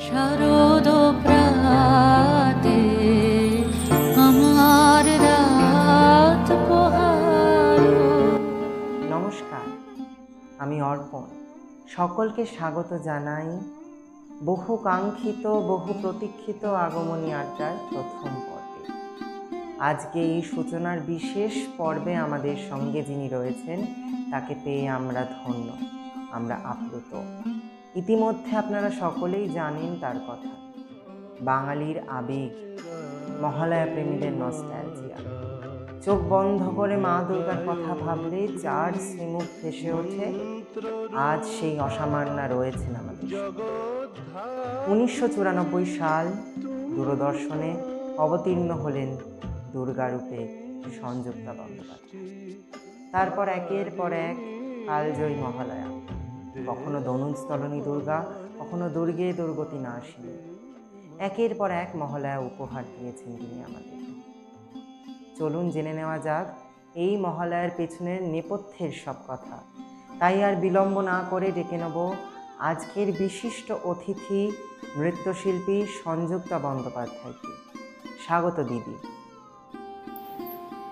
শারদ প্রাতে আমার রাত পোহালো। নমস্কার, আমি অর্পণ। সকলকে স্বাগত জানাই বহু কাঙ্ক্ষিত বহু প্রতীক্ষিত আগমনী আড্ডার প্রথম পর্বে। আজকে এই সূচনার বিশেষ পর্বে আমাদের সঙ্গে যিনি রয়েছেন তাকে পেয়ে আমরা ধন্য, আমরা আপ্লুত। ইতিমধ্যে আপনারা সকলেই জানেন তার কথা, বাঙালির আবেগ, মহালয়া প্রেমীদের নস্টালজিয়া। চোখ বন্ধ করে মা দুর্গার কথা ভাবলে যার শ্রীমুখ ভেসে ওঠে, আজ সেই অসামান্যা রয়েছেন আমাদের। 1994 সাল দূরদর্শনে অবতীর্ণ হলেন দুর্গারূপে সংযুক্তা বন্দ্যোপাধ্যায়। তারপর একের পর এক কালজয়ী মহালয়া, কখনো দনুস্তলনী দুর্গা, কখনো দুর্গে দুর্গতি নাশিনী, একের পর এক মহালয়া উপহার দিয়েছেন তিনি আমাদের। চলুন জেনে নেওয়া যাক এই মহালয়ার পেছনের নেপথ্যের সব কথা। তাই আর বিলম্ব না করে ডেকে নেব আজকের বিশিষ্ট অতিথি নৃত্যশিল্পী সংযুক্তা বন্দ্যোপাধ্যায়কে। স্বাগত দিদি।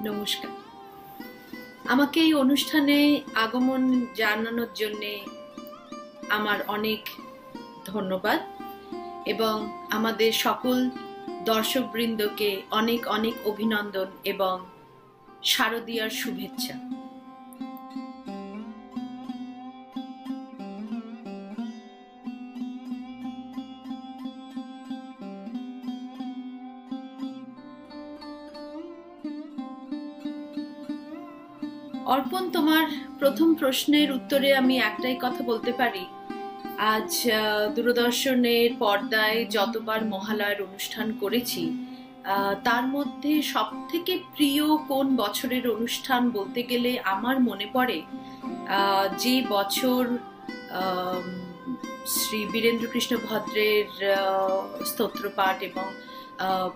নমস্কার। আমাকে এই অনুষ্ঠানে আগমন জানানোর জন্যে আমার অনেক ধন্যবাদ এবং আমাদের সকল দর্শকবৃন্দকে অনেক অনেক অভিনন্দন এবং শারদীয়ার শুভেচ্ছা। অর্পণ, তোমার প্রথম প্রশ্নের উত্তরে আমি একটাই কথা বলতে পারি, আজ দূরদর্শনের পর্দায় যতবার মহালয়ার অনুষ্ঠান করেছি তার মধ্যে সব থেকে প্রিয় কোন বছরের অনুষ্ঠান বলতে গেলে আমার মনে পড়ে যে বছর শ্রী বীরেন্দ্রকৃষ্ণ ভদ্রের স্তোত্রপাঠ এবং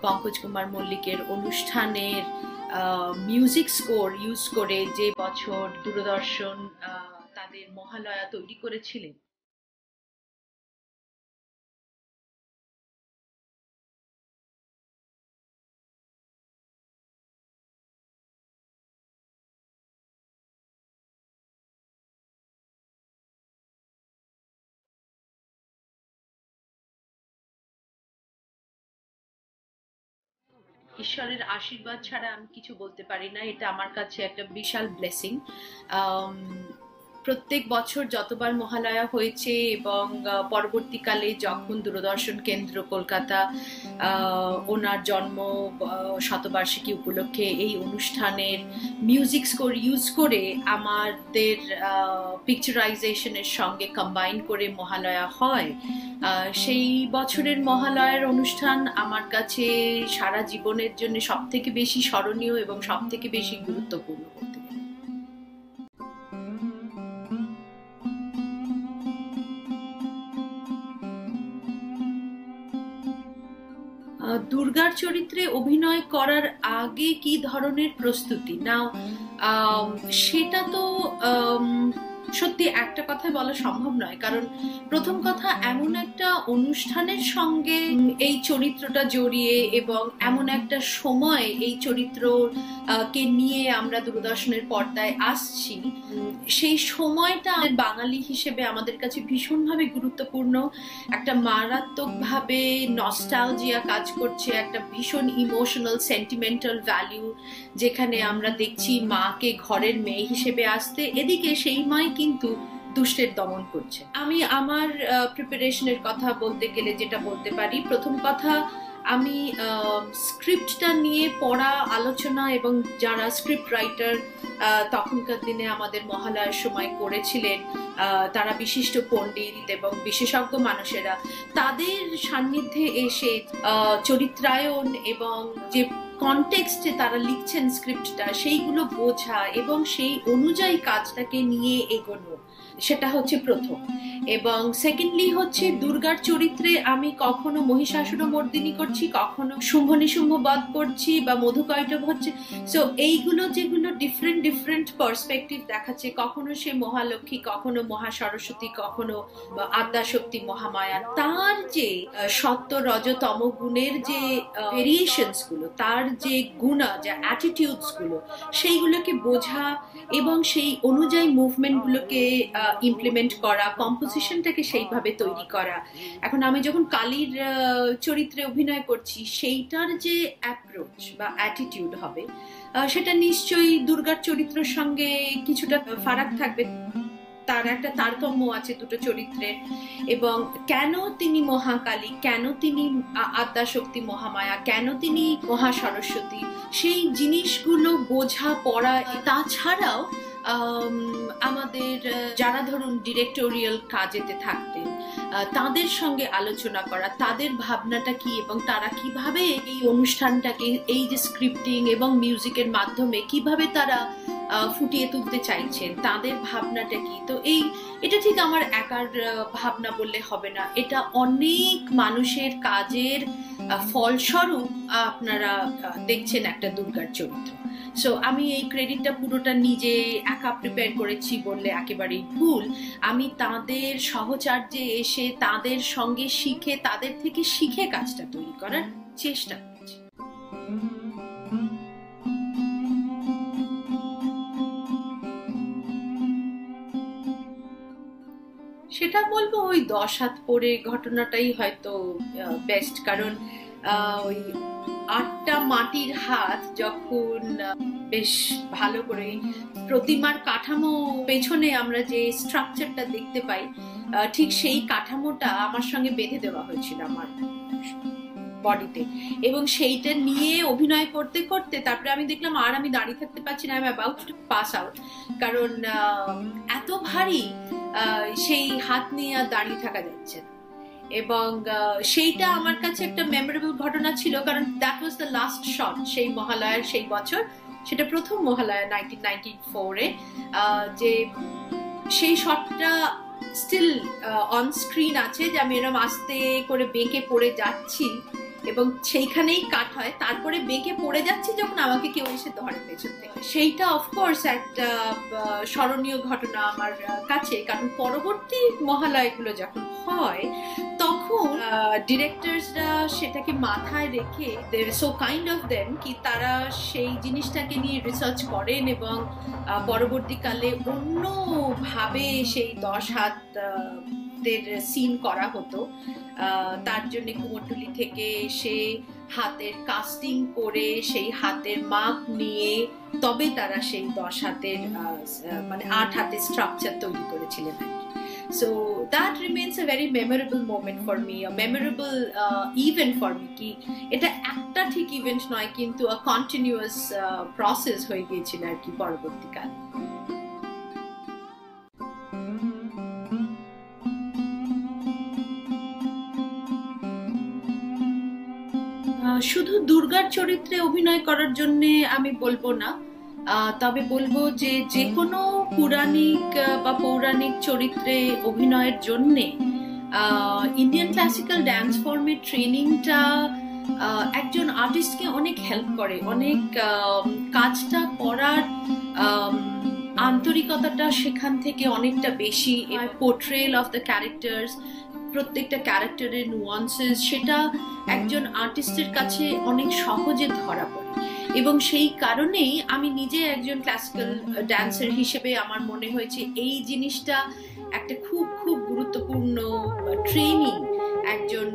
পঙ্কজ কুমার মল্লিকের অনুষ্ঠানের মিউজিক স্কোর ইউজ করে যে বছর দূরদর্শন তাদের মহালয়া তৈরি করেছিলেন। ঈশ্বরের আশীর্বাদ ছাড়া আমি কিছু বলতে পারি না, এটা আমার কাছে একটা বিশাল ব্লেসিং। প্রত্যেক বছর যতবার মহালয়া হয়েছে এবং পরবর্তীকালে যখন দূরদর্শন কেন্দ্র কলকাতা ওনার জন্ম শতবার্ষিকী উপলক্ষে এই অনুষ্ঠানের মিউজিক স্কোর ইউজ করে আমাদের পিকচারাইজেশনের সঙ্গে কম্বাইন করে মহালয়া হয়, সেই বছরের মহালয়ার অনুষ্ঠান আমার কাছে সারা জীবনের জন্য সব থেকে বেশি স্মরণীয় এবং সব থেকে বেশি গুরুত্বপূর্ণ। দুর্গার চরিত্রে অভিনয় করার আগে কি ধরনের প্রস্তুতি নাও, সেটা তো সত্যি একটা কথায় বলা সম্ভব নয়। কারণ প্রথম কথা, এমন একটা অনুষ্ঠানের সঙ্গে এই চরিত্রটা জড়িয়ে এবং এমন একটা সময় এই চরিত্রকে নিয়ে আমরা দূরদর্শনের পর্দায় আসছি, সেই সময়টা বাঙালি হিসেবে আমাদের কাছে ভীষণভাবে গুরুত্বপূর্ণ। একটা মারাত্মকভাবে নস্টালজিয়া কাজ করছে, একটা ভীষণ ইমোশনাল সেন্টিমেন্টাল ভ্যালু, যেখানে আমরা দেখছি মাকে ঘরের মেয়ে হিসেবে আসতে, এদিকে সেই মাই কিন্তু দুষ্টের দমন করছে। আমি আমার প্রিপারেশনের কথা বলতে গেলে যেটা বলতে পারি, প্রথম কথা, আমি স্ক্রিপ্টটা নিয়ে পড়া, আলোচনা এবং যারা স্ক্রিপ্ট রাইটার তখনকার দিনে আমাদের মহালয়ার সময় করেছিলেন, তারা বিশিষ্ট পণ্ডিত এবং বিশেষজ্ঞ মানুষেরা, তাদের সান্নিধ্যে এসে চরিত্রায়ন এবং যে কনটেক্সটে তারা লিখছেন স্ক্রিপ্টটা, সেইগুলো বোঝা এবং সেই অনুযায়ী কাজটাকে নিয়ে এগোনো, সেটা হচ্ছে প্রথম। এবং সেকেন্ডলি হচ্ছে দুর্গার চরিত্রে আমি কখনো মহিষাসুরমর্দিনী করছি, কখনো শুম্ভ নিশুম্ভ বধ করছি বা মধুকৈটভ হচ্ছে। সো এইগুলো যেগুলো ডিফারেন্ট পার্সপেক্টিভ দেখাচ্ছে, কখনো সে মহালক্ষ্মী, কখনো মহাসরস্বতী, কখনো আদ্যাশক্তি মহামায়া, তার যে সত্য রজ তম গুণের যে ভেরিয়েশনস গুলো, তার যে গুণা, যে অ্যাটিটিউডস গুলো, সেইগুলোকে বোঝা এবং সেই অনুযায়ী মুভমেন্ট গুলোকে ইমপ্লিমেন্ট করা, কম্পোজিশনটাকে সেইভাবে তৈরি করা। এখন আমি যখন কালীর চরিত্রে অভিনয় করছি, সেইটার যে অ্যাপ্রোচ বা অ্যাটিটিউড হবে সেটা নিশ্চয়ই দুর্গার চরিত্রের সঙ্গে কিছুটা ফারাক থাকবে। তার একটা তারতম্য আছে দুটো চরিত্রের। এবং কেন তিনি মহাকালী, কেন তিনি আদ্যাশক্তি মহামায়া, কেন তিনি মহাসরস্বতী, সেই জিনিসগুলো বোঝা পড়া। তাছাড়াও আমাদের যারা ধরুন ডিরেক্টোরিয়াল কাজেতে থাকতেন, তাদের সঙ্গে আলোচনা করা, তাদের ভাবনাটা কি এবং তারা কিভাবে এই অনুষ্ঠানটাকে, এই যে স্ক্রিপ্টিং এবং মিউজিকের মাধ্যমে কিভাবে তারা ফুটিয়ে তুলতে চাইছেন, তাদের ভাবনাটা কি। তো এটা ঠিক আমার একার ভাবনা বললে হবে না, এটা অনেক মানুষের কাজের ফলস্বরূপ আপনারা দেখছেন একটা দুর্গার চরিত্র। সো আমি এই ক্রেডিটটা পুরোটা নিজে একা প্রিপেয়ার করেছি বললে একেবারেই ভুল। আমি তাদের সহচার্যে এসে, তাদের সঙ্গে শিখে, তাদের থেকে শিখে কাজটা তৈরি করার চেষ্টা করছি। সেটা বলবো ওই 10 হাত পরে ঘটনাটাই হয়তো বেস্ট। কারণ ওই 8টা মাটির হাত যখন বেশ ভালো করে প্রতিমার কাঠামো পেছনে আমরা যে স্ট্রাকচারটা দেখতে পাই, ঠিক সেই কাঠামোটা আমার সঙ্গে বেঁধে দেওয়া হয়েছিল আমার বডিতে। এবং সেইটা নিয়ে অভিনয় করতে করতে তারপরে আমি দেখলাম আর আমি দাঁড়িয়ে থাকতে পারছি না, I am about to pass out. কারণ এত ভারী সেই হাত নিয়ে আর দাঁড়িয়ে থাকা যাচ্ছে না। এবং সেইটা আমার কাছে একটা মেমোরেবল ঘটনা ছিল, কারণ that was the last shot সেই মহালয়ার সেই বছর। সেটা প্রথম মহালয়া 1994-এ, যে সেই শটটা স্টিল অন স্ক্রিন আছে, যে আমি এরকম আস্তে করে বেঁকে পড়ে যাচ্ছি এবং সেইখানেই কাট হয়, তারপরে বেঁকে পড়ে যাচ্ছি যখন আমাকে কেউ এসে ধরে পেছন থেকে। সেইটা অফকোর্স একটা স্মরণীয় ঘটনা আমার কাছে, কারণ পরবর্তী মহালয়গুলো যখন হয় তখন ডিরেক্টরসরা সেটাকে মাথায় রেখে, দে আর সো কাইন্ড অফ দেম, কি তারা সেই জিনিসটাকে নিয়ে রিসার্চ করেন এবং পরবর্তীকালে অন্যভাবে সেই 10 হাত সিন করা হতো। তার জন্য কুমোরটুলি থেকে এসে হাতের কাস্টিং করে সেই হাতের মাপ নিয়ে তবে তারা সেই 10 হাতের মানে 8 হাতের স্ট্রাকচার তৈরি করেছিলেন। So that remains a very memorable moment for me, a memorable event for me. কি এটা একটা ঠিক ইভেন্ট নয়, কিন্তু a continuous process হয়ে গিয়েছিল আর কি পরবর্তীকালে। শুধু দুর্গার চরিত্রে অভিনয় করার জন্য আমি বলবো না, তবে বলবো যে কোনো পুরাণিক বা পৌরাণিক চরিত্রে অভিনয়ের জন্য ইন্ডিয়ান ক্লাসিক্যাল ডান্স ফর্মের ট্রেনিংটা একজন আর্টিস্টকে অনেক হেল্প করে, অনেক কাজটা করার আন্তরিকতাটা সেখান থেকে অনেকটা বেশি। পোর্ট্রেল অফ দ্য ক্যারেক্টার্স, প্রত্যেকটা ক্যারেক্টারের নুয়ান্সেস, সেটা একজন আর্টিস্টের কাছে অনেক সহজে ধরা পড়ে। এবং সেই কারণেই আমি নিজে একজন ক্লাসিক্যাল ড্যান্সার হিসেবে আমার মনে হয়েছে এই জিনিসটা একটা খুব খুব গুরুত্বপূর্ণ ট্রেনিং একজন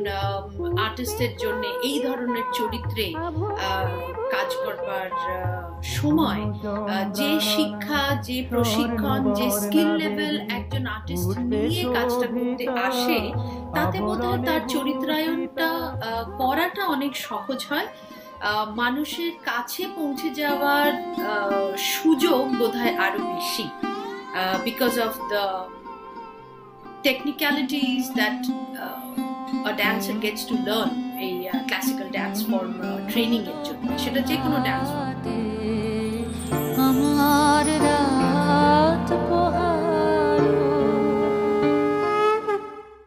আর্টিস্টের জন্য। এই ধরনের চরিত্রে কাজ করবার সময় যে শিক্ষা, যে প্রশিক্ষণ, যে স্কিল লেভেল একজন আর্টিস্ট নিয়ে কাজটা করতে আসে, তাতে বোধহয় তার চরিত্রায়নটা করাটা অনেক সহজ হয়। মানুষের কাছে পৌঁছে যাওয়ার সুযোগ বোধহয় আরো বেশি, because of the technicalities that a dancer gets to learn a classical dance form training এর জন্য, সেটা যে কোনো dance form।